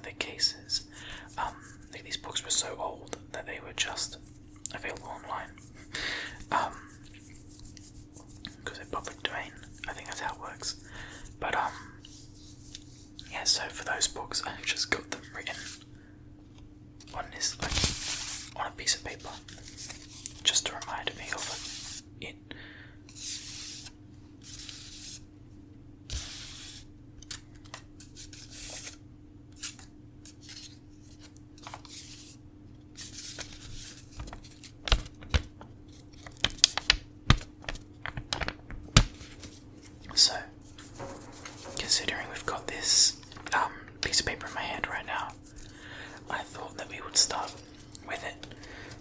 their cases. Like these books were so old that they were just available online. Because they're public domain. I think that's how it works. But yeah, so for those books I just got them written on this, like, on a piece of paper, just to remind me of it. So, considering we've got this piece of paper in my hand right now, I thought that we would start with it.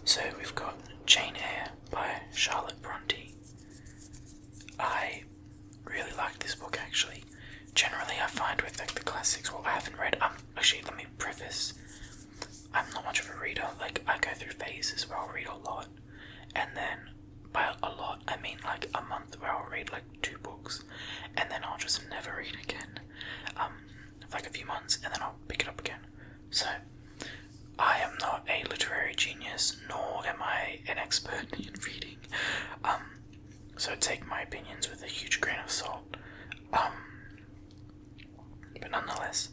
So we've got Jane Eyre by Charlotte Bronte. I really like this book, actually. Generally I find with like the classics, well, I haven't read, actually let me preface, I'm not much of a reader. Like, I go through phases where I'll read a lot, and then by a lot I mean like a month where I'll read like 2 books, and then I'll just never read again, for like a few months, and then I'll pick it up again. So I am not a literary genius, nor am I an expert in reading, so take my opinions with a huge grain of salt. But nonetheless,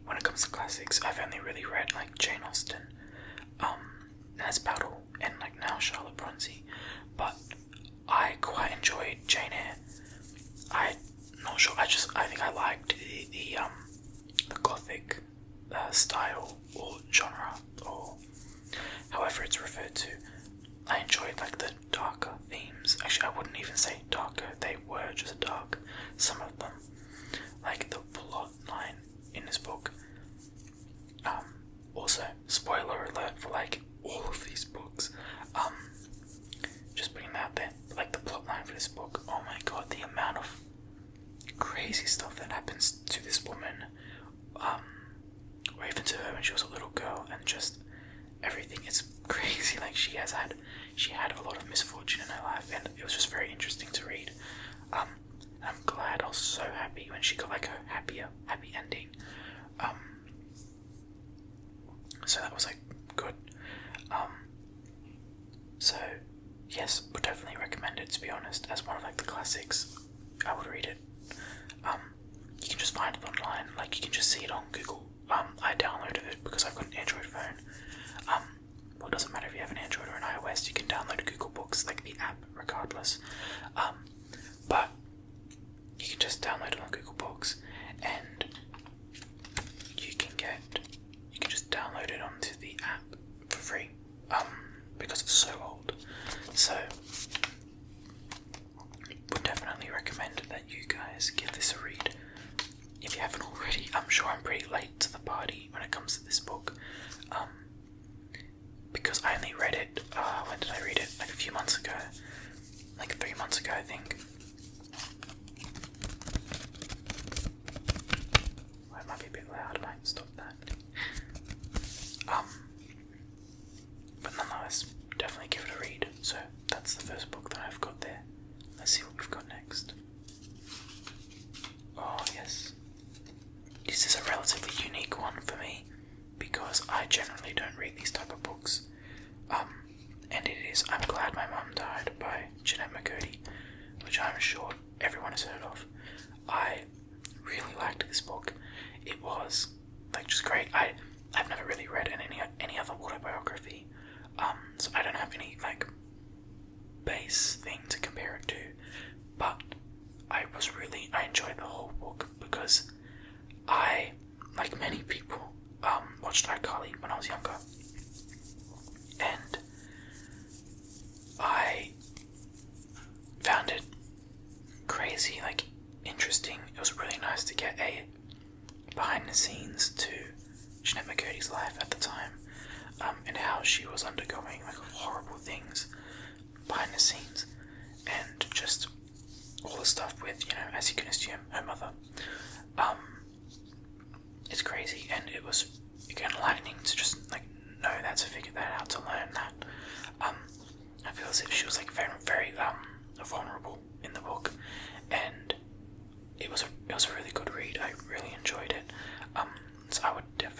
when it comes to classics, I've only really read like Jane Austen, Naz Battle, and like now Charlotte Bronte, but I quite enjoyed Jane Eyre. I'm not sure, I think I liked the gothic style or genre, or however it's referred to. I enjoyed like the darker themes. Actually, I wouldn't even say darker, they were just dark, some of them. Like the plot line in this book. Also, spoiler alert for like all of these books. Just putting that out there. But, like, the plot line for this book, oh my god, the amount of crazy stuff that happens to this woman, or even to her when she was a little girl, and just everything. It's crazy. Like, she had a lot of misfortune in her life, and it was just very interesting to read. And I'm glad, I was so happy when she got like a happy ending. So that was like good. So yes, would definitely recommend it, to be honest, as one of like the classics. I would read it. You can just find it online, like you can just see it on Google. I downloaded it because I've got an Android phone. Well, it doesn't matter if you have an Android or an iOS, you can download Google Books, like the app, regardless. But you can just download it on Google Books, and you can just download it onto the app for free, because it's so old. So would definitely recommend that you guys give this a read if you haven't already. I'm sure I'm pretty late to the party when it comes to this book, because I only read it, when did I read it? Like a few months ago, like 3 months ago, I think. Well, it might be a bit loud, I might stop that. But nonetheless, definitely give it a read. So that's the first book that I've got there. Let's see what we've got next. Oh yes, this is a relatively unique one for me, because I generally don't read these type of books. And it is I'm Glad My Mum Died by Jeanette McCurdy, which I'm sure everyone has heard of. I really liked this book. It was like just great. I've never really read any other autobiography, so I don't have any like base thing to compare it to, but I enjoyed the whole book because I, like many people, watched iCarly when I was younger, and I found it crazy, like interesting. It was really nice to get a behind the scenes to Jeanette McCurdy's life at the time, and how she was undergoing like horrible things behind the scenes, and just all the stuff with, you know, as you can assume, her mother. It's crazy, and it was enlightening to just like know that, to figure that out, to learn that. I feel as if she was like very, very vulnerable in the book, and it was a really good read. I really enjoyed it. So I would definitely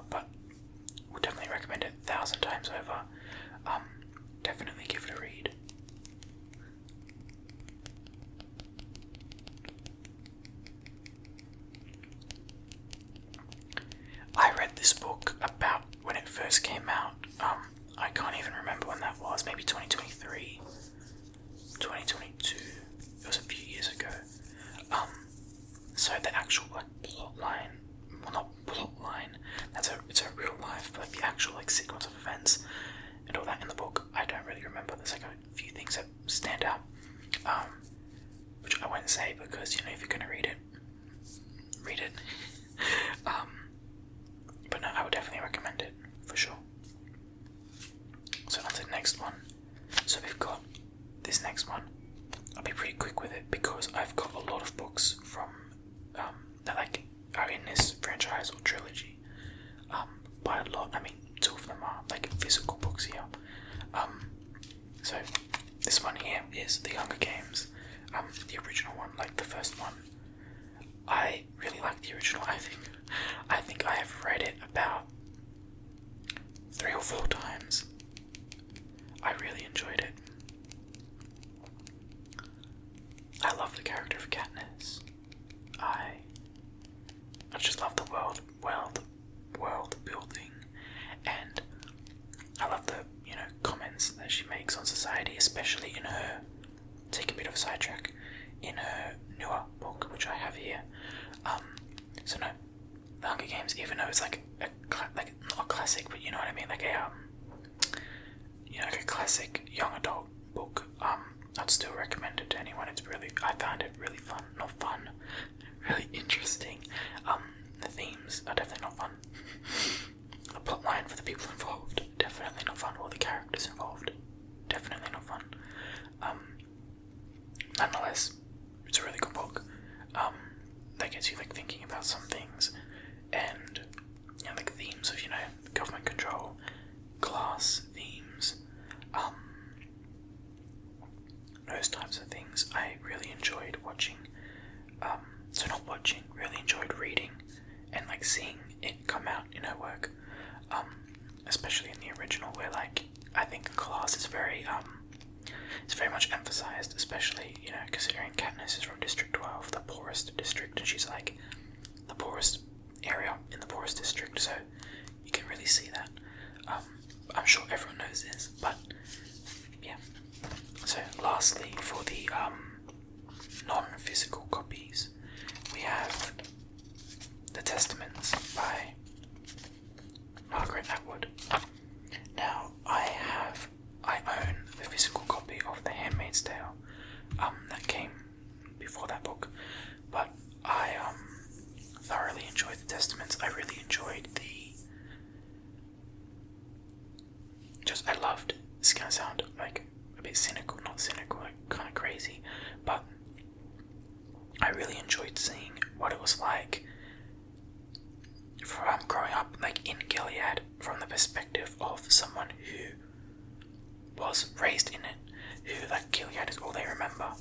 but would definitely recommend it 1,000 times over. Definitely give it a read. I read this book about when it first came out. I can't even remember when that was, maybe 2023, 2022, it was a few years ago. So the actual plot line, well not plot line, it's a real life, but the actual sequence of events and all that in the book, I don't really remember. There's a few things that stand out, which I won't say because if you're going to read it, read it. But no, I would definitely recommend it for sure. So on to the next one. So we've got this next one. I'll be pretty quick with it because I've got a lot of books from that are in this franchise or trilogy. By a lot, I mean 2 of them are physical books here. So this one here is The Hunger Games, the original one, the first one. I really like the original. I think I have read it about 3 or 4 times. I really enjoyed it. I love the character of Katniss. I just love the world building, and I love the comments that she makes on society, especially in her, take a bit of a sidetrack, in her newer book, which I have here. So no, The Hunger Games, even though it's not a classic, but you know what I mean, a classic young adult book, I'd still recommend it to anyone. I found it really fun, not fun, really interesting. The themes are definitely not fun. The plot line for the people involved, definitely not fun. Or the characters involved, definitely not fun. Nonetheless, it's a really good book. That gets you thinking about some things, and themes of government control, class themes, those types of things. I really enjoyed watching. Really enjoyed reading and seeing it come out in her work, especially in the original, where I think class is very it's very much emphasized, especially considering Katniss is from District 12, the poorest district, and she's the poorest area in the poorest district, so you can really see that. I'm sure everyone knows this, but yeah. So lastly, for the non-physical copies, we have The Testaments by Margaret Atwood. Now, I own the physical copy of The Handmaid's Tale that came before that book, but I thoroughly enjoyed The Testaments. I really enjoyed I loved, it's gonna sound a bit cynical, not cynical, kind of crazy, but I really enjoyed seeing what it was like from growing up in Gilead from the perspective of someone who was raised in it, who Gilead is all they remember.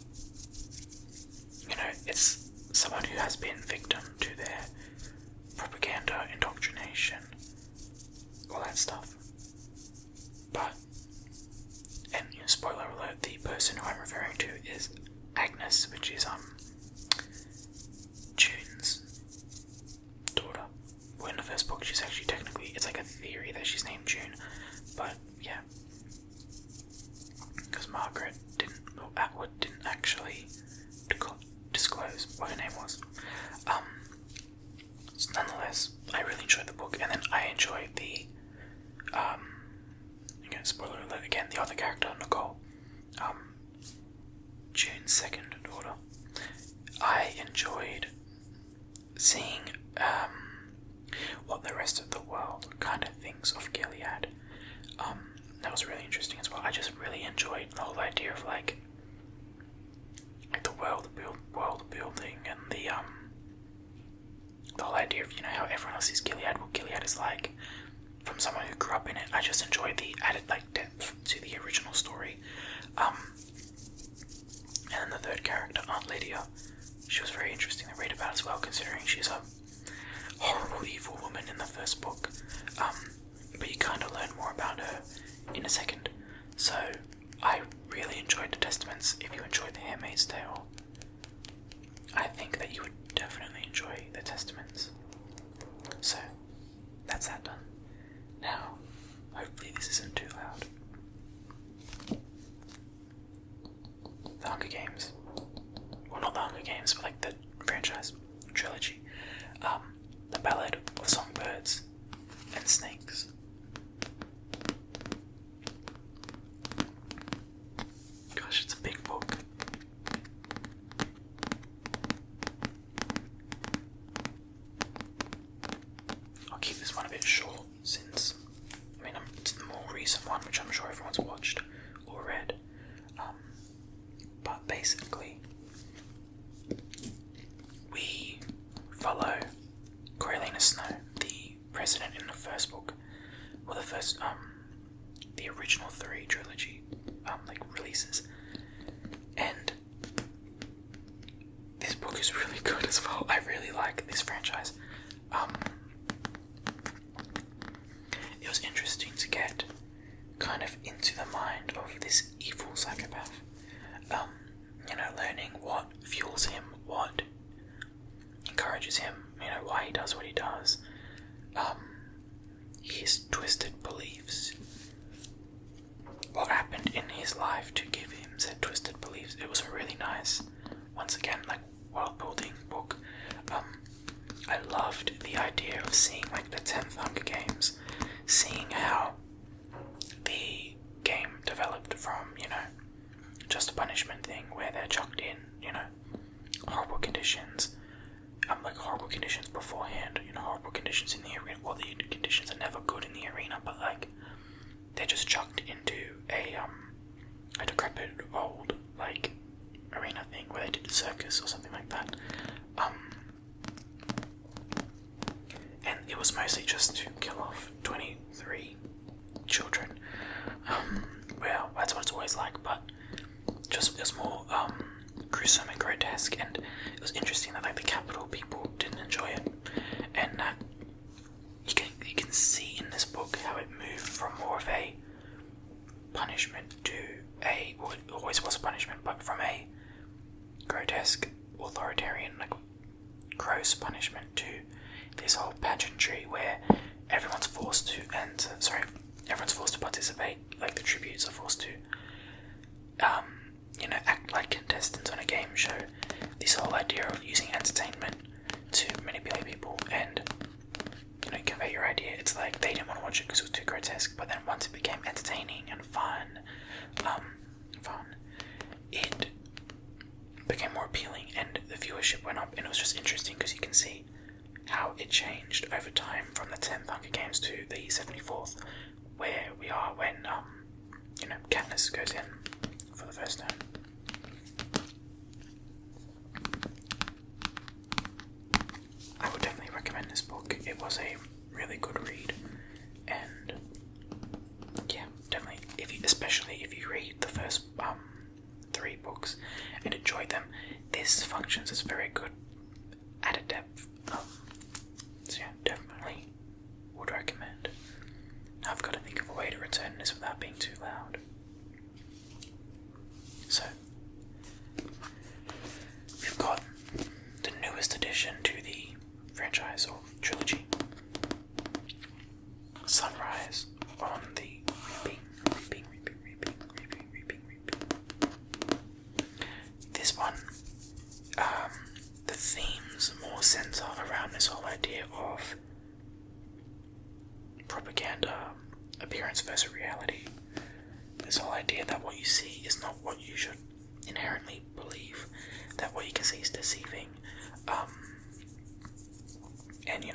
It's someone who has been victim to their propaganda, indoctrination, all that stuff. But, and spoiler alert, the person who I'm referring to is Agnes, which is June's daughter. Well, in the first book, she's actually technically, it's a theory that she's named June, but yeah, because Atwood didn't actually disclose what her name was. So nonetheless, I really enjoyed the book, and then I enjoyed the again, spoiler alert again, the other character, Nicole, June's second daughter. I enjoyed seeing what the rest of the world kind of thinks of Gilead. That was really interesting as well. I just really enjoyed the whole idea of the world building, and the whole idea of how everyone else sees Gilead, what Gilead is like from someone who grew up in it. I just enjoyed the added depth to the original story. And then the third character, Aunt Lydia, she was very interesting to read about as well, considering she's a horrible, evil woman in the first book, but you kind of learn more about her in a second. So I really enjoyed the Testaments. If you enjoyed The Handmaid's Tale, I think that you would definitely enjoy the Testaments. So that's that done. Now, hopefully this isn't too loud. The Hunger Games. Well, not the Hunger Games, but like the franchise trilogy. The Ballad of Songbirds and Snakes. Gosh, it's a big book. I'll keep this one a bit short since, it's the more recent one, which I'm sure everyone's watched or read. But basically, we follow Coriolanus Snow, the president in the first book, or the original 3 trilogy, releases, and this book is really good as well. I really like this franchise. It was interesting to get kind of into the mind of this evil psychopath, learning what fuels him, what encourages him, why he does what he does, his twisted beliefs, what happened in his life to give him said twisted beliefs. It was a really nice, once again, world building book. I loved the idea of seeing the 10th Hunger Games, seeing how the game developed from, just a punishment thing where they're chucked in, horrible conditions, horrible conditions beforehand, horrible conditions in the arena. Well, the conditions are never good in the arena, but they're just chucked into a decrepit old arena thing where they did the circus or something like that. And it was mostly just to kill off 23 children. Well, that's what it's always like, but it was more gruesome and grotesque, and it was interesting that the capital people didn't enjoy it, and that you can see in this book how it moved from more of a punishment to well, it always was a punishment, but from a grotesque, authoritarian, gross punishment to this whole pageantry where everyone's forced to participate. The tributes are forced to act like contestants on a game show. This whole idea of using entertainment to manipulate people and convey your idea. It's they didn't want to watch it because it was too grotesque, but then once it became entertaining and fun, it became more appealing and the viewership went up, and it was just interesting because you can see how it changed over time from the 10th Hunger Games to the 74th, where we are when Katniss goes in for the first time. I would definitely recommend this book. It was a really good read, and yeah, definitely, especially if you read the first 3 books and enjoy them, this functions as very good added depth. So yeah, definitely would recommend. Now I've got to think of a way to return this without being too loud. So, we've got the newest addition to the franchise or trilogy, Sunrise on the Reaping. This one, the themes more center around this whole idea of propaganda, appearance versus reality. This whole idea that what you see is not what you should inherently believe, that what you can see is deceiving. And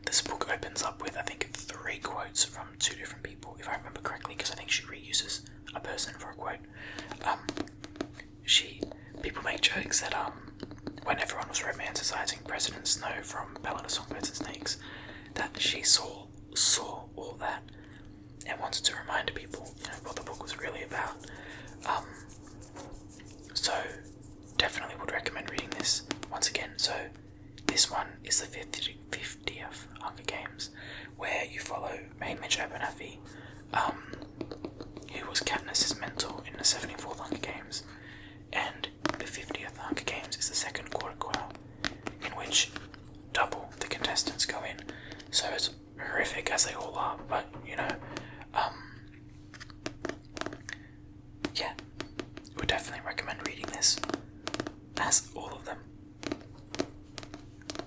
this book opens up with, I think, 3 quotes from 2 different people, if I remember correctly, because I think she reuses a person for a quote. People make jokes that when everyone was romanticizing President Snow from Ballad of Songbirds and Snakes, that she saw all that and wanted to remind people, what the book was really about. So definitely would recommend reading this once again. So this one is the 50th Hunger Games, where you follow Hamish Abernathy, who was Katniss's mentor in the 74th Hunger Games, and the 50th Hunger Games is the second quarter quell, in which double the contestants go in. So as horrific as they all are, but yeah, would definitely recommend reading this, as all of them,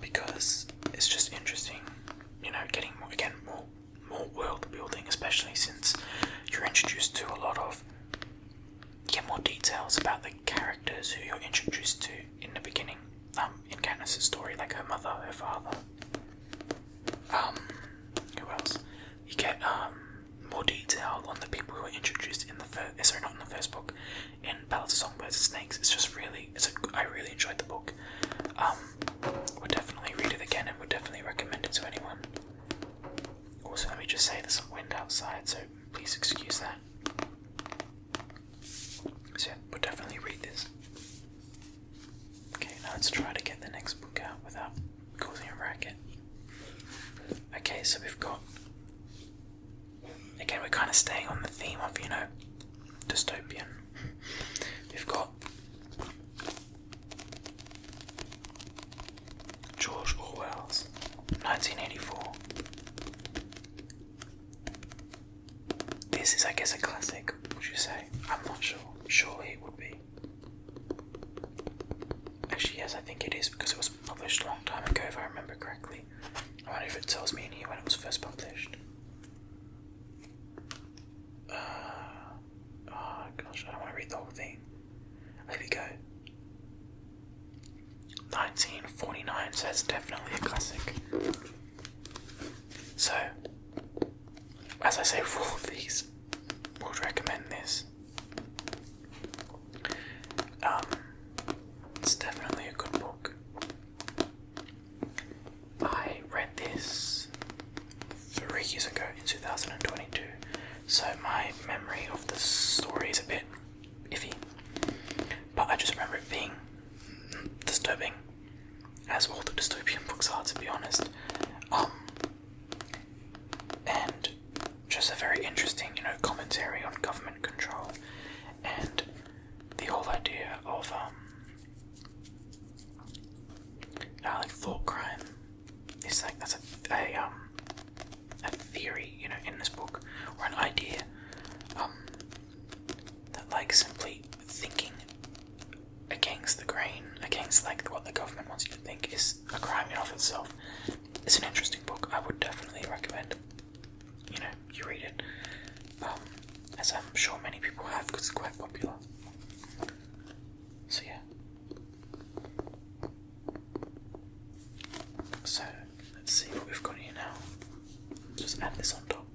because it's just interesting, getting more world building, especially since you're introduced to a lot of, get more details about the characters who you're introduced to in the beginning, in Katniss's story, like her mother, her father, who else? You get more detail on the people who are introduced in the first, not in the first book, in Ballads of Songbirds and Snakes. It's just really, I really enjoyed the book. Would definitely read it again and would definitely recommend it to anyone. Also, let me just say there's some wind outside, so please excuse that. So yeah, would definitely read this. Okay, now let's try to get the next book out without causing a racket. Okay, so we've got, again, we're kind of staying on the theme of, dystopian. We've got George Orwell's 1984. This is, I guess, a classic, would you say? I'm not sure. Surely it would be. Actually, yes, I think it is, because it was published a long time ago, if I remember correctly. I wonder if it tells me in here when it was first published. Oh gosh, I don't want to read the whole thing. There we go. 1949, so it's definitely a classic. So, as I say for all of these, would recommend this. It's definitely a good book. I read this 3 years ago in 2022, so my memory of the story is a bit iffy, but I just remember it being disturbing, as all the dystopian books are, to be honest, and just a very interesting, commentary on government control, and the whole idea of like thought crime. It's like that's a theory, in this book, or an idea, that like simply thinking against the grain, against like what the government wants you to think, is a crime in of itself. It's an interesting book. I would definitely recommend, you read it, as I'm sure many people have, because it's quite popular. So yeah. So let's see what we've got here now. Just add this on top.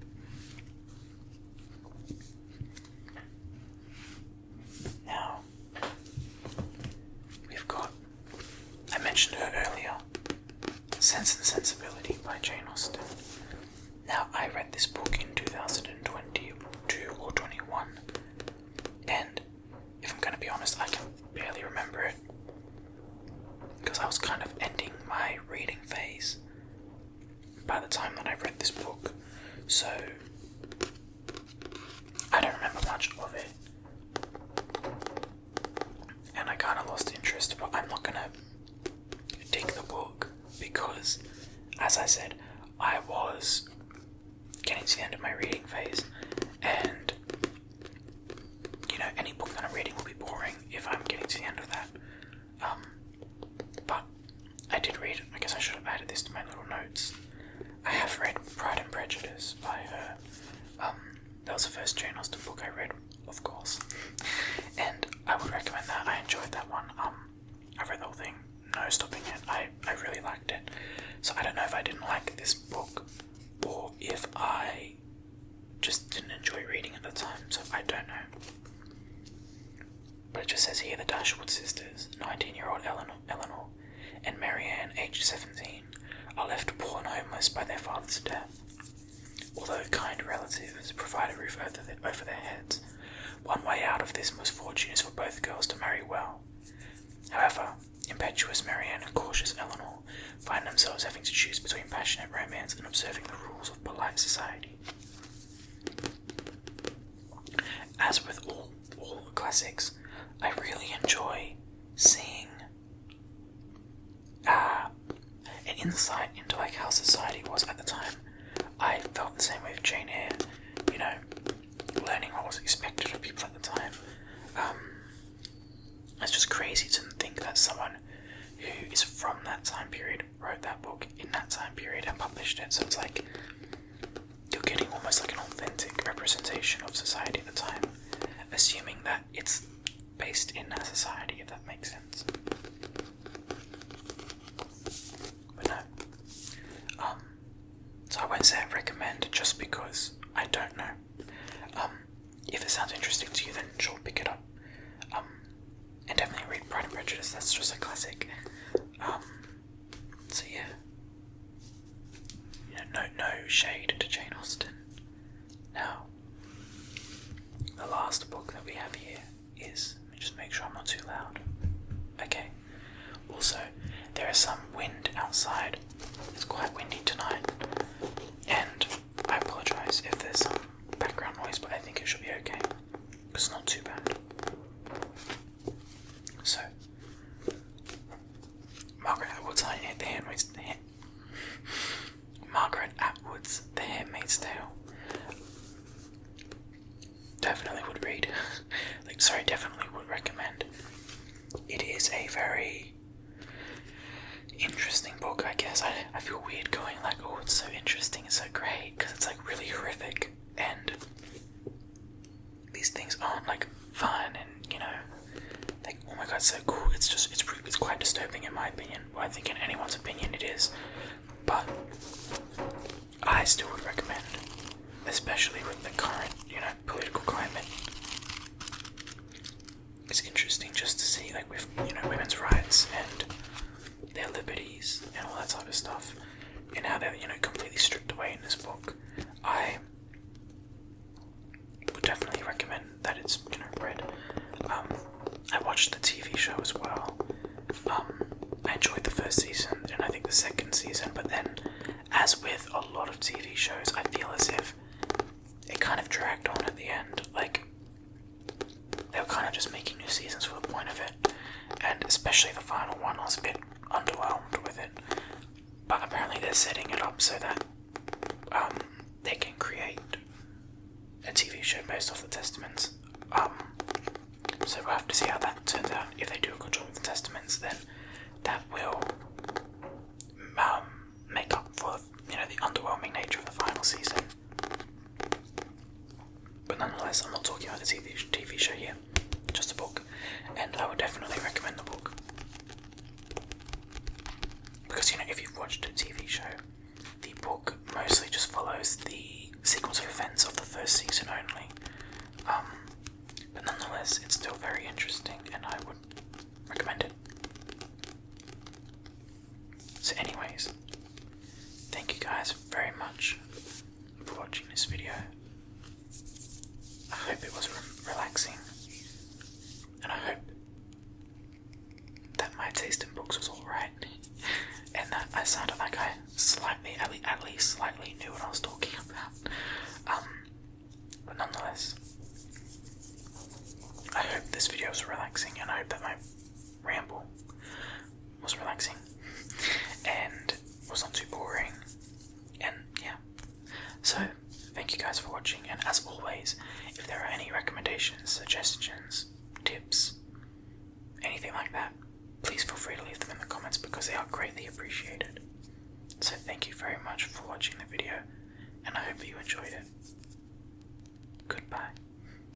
Now we've got, I mentioned her earlier, Sense and Sensibility by Jane Austen. Now, I read this book in 2022 or 21, and if I'm going to be honest, I can barely remember it, because I was kind of ending my reading phase by the time that I read this book, so I don't remember much of it, and I kind of lost interest, but I'm not going to dig the book, because, as I said, I was getting to the end of my reading phase, and any book that I'm reading will be boring if I'm getting to the end of that. But I did read, I guess I should have added this to my little notes. I have read Pride and Prejudice by her. That was the first Jane Austen book I read, of course, and I would recommend that. I enjoyed that one. I read the whole thing, no stopping it. I really liked it. So I don't know if I didn't like this book, or if I just didn't enjoy reading at the time, so I don't know. But it just says here, the Dashwood sisters, 19-year-old Eleanor and Marianne, aged 17, are left poor and homeless by their father's death. Although kind relatives provide a roof over their heads, one way out of this misfortune is for both girls to marry well. However, in impetuous Marianne and cautious Eleanor find themselves having to choose between passionate romance and observing the rules of polite society. As with all the classics, I really enjoy seeing an insight into like how society was at the time. I felt the same way with Jane Eyre, you know, learning what was expected of people at the time. It's just crazy to think that someone who is from that time period wrote that book in that time period and published it. So it's like you're getting almost like an authentic representation of society at the time, assuming that it's based in that society, if that makes sense. But no. So I won't say I recommend just because I don't know. If it sounds interesting to you, then sure, pick it up. And definitely read Pride and Prejudice, that's just a classic. So yeah. You know, no shade to Jane Austen. Now, the last book that we have here is, let me just make sure I'm not too loud. Okay. Also, there is some wind outside. It's quite windy tonight. And I apologise if there's some background noise, but I think it should be okay. It's not too bad. So, Margaret Atwood's The Handmaid's Tale. Definitely would read. Definitely would recommend. It is a very interesting book, I guess. I feel weird going like, oh, it's so interesting, it's so great, because it's like really horrific, and these things aren't like fun and, you know, like, oh my god, so cool. It's quite disturbing in my opinion. Well, I think in anyone's opinion it is, but I still would recommend, especially with the current, you know, political climate. It's interesting just to see, like, with, you know, women's rights and their liberties and all that type of stuff, and how they're, you know, completely stripped away in this book. I would definitely recommend that it's, you know, read. I watched the TV show as well. I enjoyed the first season and I think the second season, but then, as with a lot of TV shows, I feel as if it kind of dragged on at the end. Like, they were kind of just making new seasons for the point of it, and especially the final one, I was a bit underwhelmed with it. But apparently they're setting it up so that they can create a TV show based off the Testaments. So we'll have to see how that turns out. If they do a good job with the Testaments, then that will make up for, you know, the underwhelming nature of the final season. But nonetheless, I'm not talking about the TV show here, just a book, and I would definitely recommend the book. Because, you know, if you've watched a TV show, the book mostly just follows the sequence of events of the first season only. But nonetheless, it's still very interesting, and I would recommend it. So anyways, thank you guys very much for watching this video. I hope it was relaxing, and I hope that my taste in books was alright, and that I sounded like I at least slightly knew what I was talking about. But nonetheless, I hope this video was relaxing, and I hope that my ramble was relaxing and was not too boring, and yeah. So, thank you guys for watching, and as always, if there are any recommendations, suggestions, tips, anything like that, please feel free to leave them in the comments because they are greatly appreciated. So thank you very much for watching the video, and I hope that you enjoyed it. Goodbye.